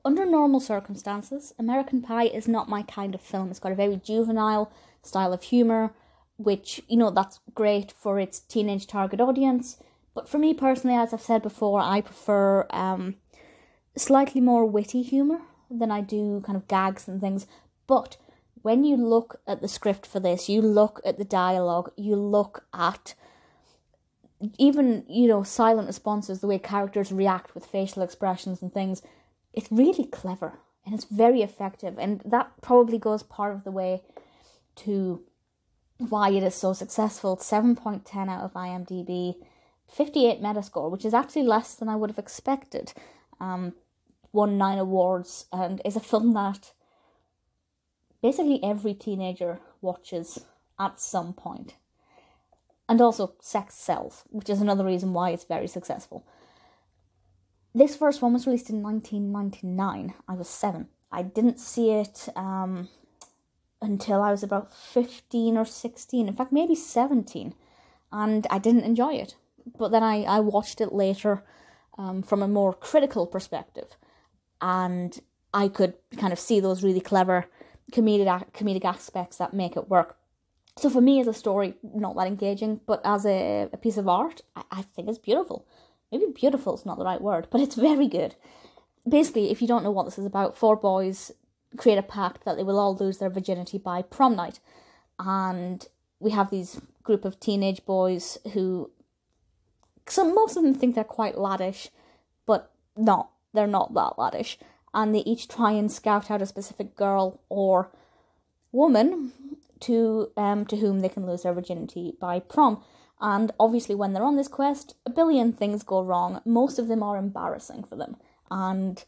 Under normal circumstances, American Pie is not my kind of film. It's got a very juvenile style of humour, which, that's great for its teenage target audience. But for me personally, as I've said before, I prefer slightly more witty humour than I do kind of gags and things. But when you look at the script for this, you look at the dialogue, you look at even, silent responses, the way characters react with facial expressions and things, it's really clever and it's very effective. And that probably goes part of the way to why it is so successful. 7.10 out of IMDb, 58 Metascore, which is actually less than I would have expected. Won 9 awards and is a film that basically every teenager watches at some point. And also, sex sells, which is another reason why it's very successful. This first one was released in 1999. I was 7. I didn't see it until I was about 15 or 16. In fact, maybe 17. And I didn't enjoy it. But then I watched it later from a more critical perspective. And I could kind of see those really clever comedic aspects that make it work. So for me, as a story, not that engaging, but as a piece of art, I think it's beautiful. Maybe beautiful is not the right word, but it's very good. Basically, if you don't know what this is about, 4 boys create a pact that they will all lose their virginity by prom night. And we have these group of teenage boys who, most of them think they're quite laddish, but they're not that laddish. And they each try and scout out a specific girl or woman to whom they can lose their virginity by prom. And obviously when they're on this quest, a billion things go wrong. Most of them are embarrassing for them. And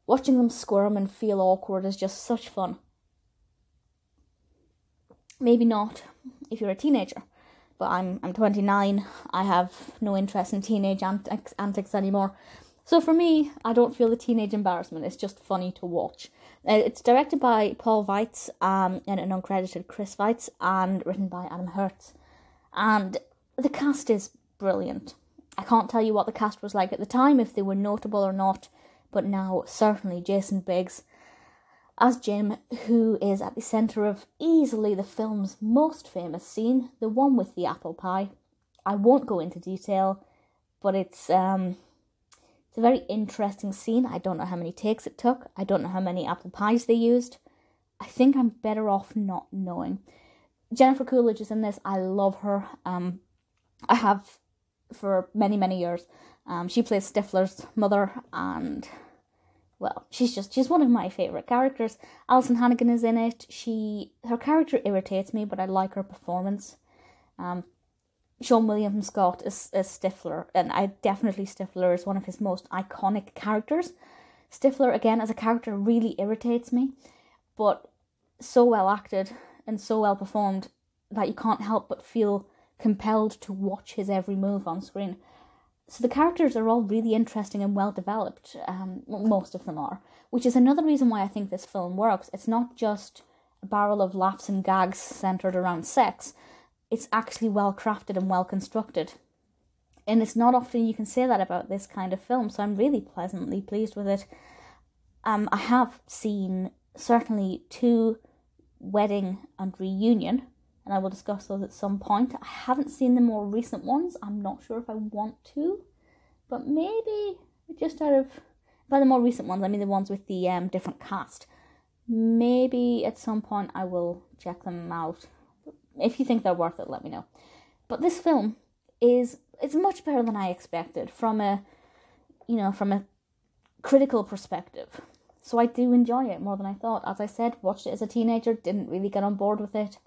watching them squirm and feel awkward is just such fun. Maybe not if you're a teenager. But I'm 29. I have no interest in teenage antics anymore. So for me, I don't feel the teenage embarrassment. It's just funny to watch. It's directed by Paul Weitz and an uncredited Chris Weitz, and written by Adam Herz. And the cast is brilliant. I can't tell you what the cast was like at the time, if they were notable or not, but now certainly Jason Biggs as Jim, who is at the centre of easily the film's most famous scene, the one with the apple pie. I won't go into detail, but it's a very interesting scene. I don't know how many takes it took. I don't know how many apple pies they used. I think I'm better off not knowing. Jennifer Coolidge is in this. I love her. I have for many, many years. She plays Stifler's mother, and well, she's one of my favourite characters. Alyson Hannigan is in it. Her character irritates me, but I like her performance. Sean William Scott is Stifler, and Stifler is one of his most iconic characters. Stifler, again, as a character, really irritates me, but so well acted and so well performed that you can't help but feel compelled to watch his every move on screen. So the characters are all really interesting and well developed, most of them are, which is another reason why I think this film works. It's not just a barrel of laughs and gags centred around sex. It's actually well crafted and well constructed. And it's not often you can say that about this kind of film, so I'm really pleasantly pleased with it. I have seen certainly 2 wedding and reunion, and I will discuss those at some point. I haven't seen the more recent ones. I'm not sure if I want to, but maybe just by the more recent ones, I mean the ones with the different cast. Maybe at some point I will check them out. If you think they're worth it, let me know. But this film it's much better than I expected from a critical perspective. So I do enjoy it more than I thought. As I said, watched it as a teenager, didn't really get on board with it.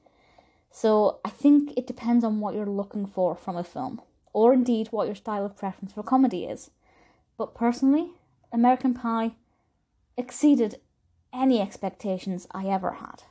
So I think it depends on what you're looking for from a film, or indeed what your style of preference for comedy is. But personally, American Pie exceeded any expectations I ever had.